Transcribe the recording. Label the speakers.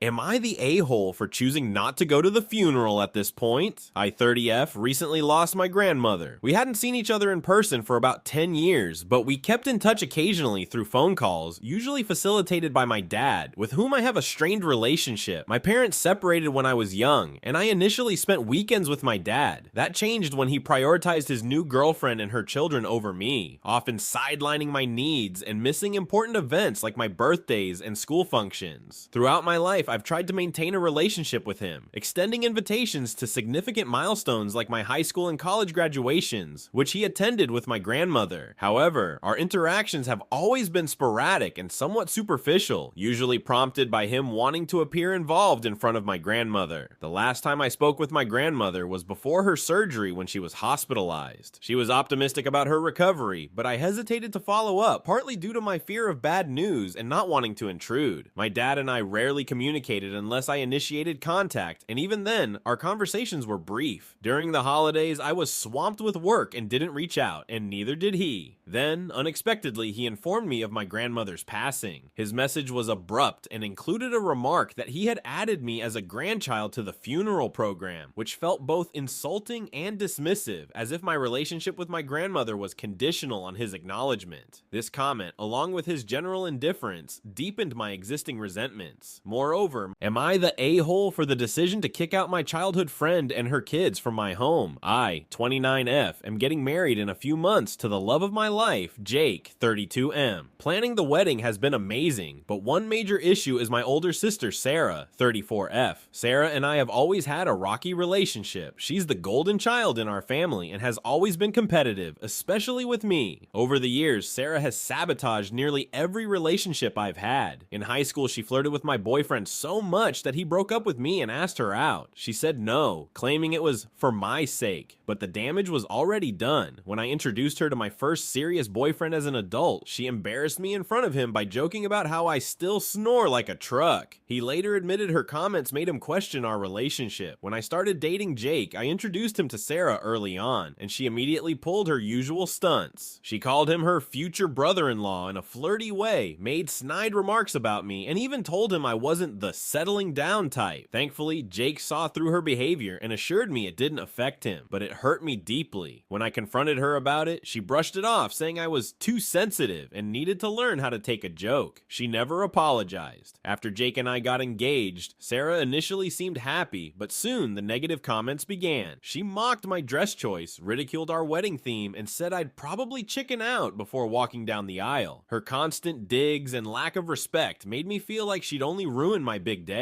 Speaker 1: Am I the a-hole for choosing not to go to the funeral at this point? I, 30F, recently lost my grandmother. We hadn't seen each other in person for about 10 years, but we kept in touch occasionally through phone calls, usually facilitated by my dad, with whom I have a strained relationship. My parents separated when I was young, and I initially spent weekends with my dad. That changed when he prioritized his new girlfriend and her children over me, often sidelining my needs and missing important events like my birthdays and school functions. Throughout my life, I've tried to maintain a relationship with him, extending invitations to significant milestones like my high school and college graduations, which he attended with my grandmother. However, our interactions have always been sporadic and somewhat superficial, usually prompted by him wanting to appear involved in front of my grandmother. The last time I spoke with my grandmother was before her surgery when she was hospitalized. She was optimistic about her recovery, but I hesitated to follow up, partly due to my fear of bad news and not wanting to intrude. My dad and I rarely communicated unless I initiated contact, and even then, our conversations were brief. During the holidays, I was swamped with work and didn't reach out, and neither did he. Then, unexpectedly, he informed me of my grandmother's passing. His message was abrupt and included a remark that he had added me as a grandchild to the funeral program, which felt both insulting and dismissive, as if my relationship with my grandmother was conditional on his acknowledgement. This comment, along with his general indifference, deepened my existing resentments. Moreover, am I the a-hole for the decision to kick out my childhood friend and her kids from my home? I, 29F, am getting married in a few months to the love of my life, Jake, 32M. Planning the wedding has been amazing, but one major issue is my older sister, Sarah, 34F. Sarah and I have always had a rocky relationship. She's the golden child in our family and has always been competitive, especially with me. Over the years, Sarah has sabotaged nearly every relationship I've had. In high school, she flirted with my boyfriend so much that he broke up with me and asked her out. She said no, claiming it was for my sake, but the damage was already done. When I introduced her to my first serious boyfriend as an adult, she embarrassed me in front of him by joking about how I still snore like a truck. He later admitted her comments made him question our relationship. When I started dating Jake, I introduced him to Sarah early on, and she immediately pulled her usual stunts. She called him her future brother-in-law in a flirty way, made snide remarks about me, and even told him I wasn't the settling down type. Thankfully, Jake saw through her behavior and assured me it didn't affect him, but it hurt me deeply. When I confronted her about it, she brushed it off, saying I was too sensitive and needed to learn how to take a joke. She never apologized. After Jake and I got engaged, Sarah initially seemed happy, but soon the negative comments began. She mocked my dress choice, ridiculed our wedding theme, and said I'd probably chicken out before walking down the aisle. Her constant digs and lack of respect made me feel like she'd only ruin my big day.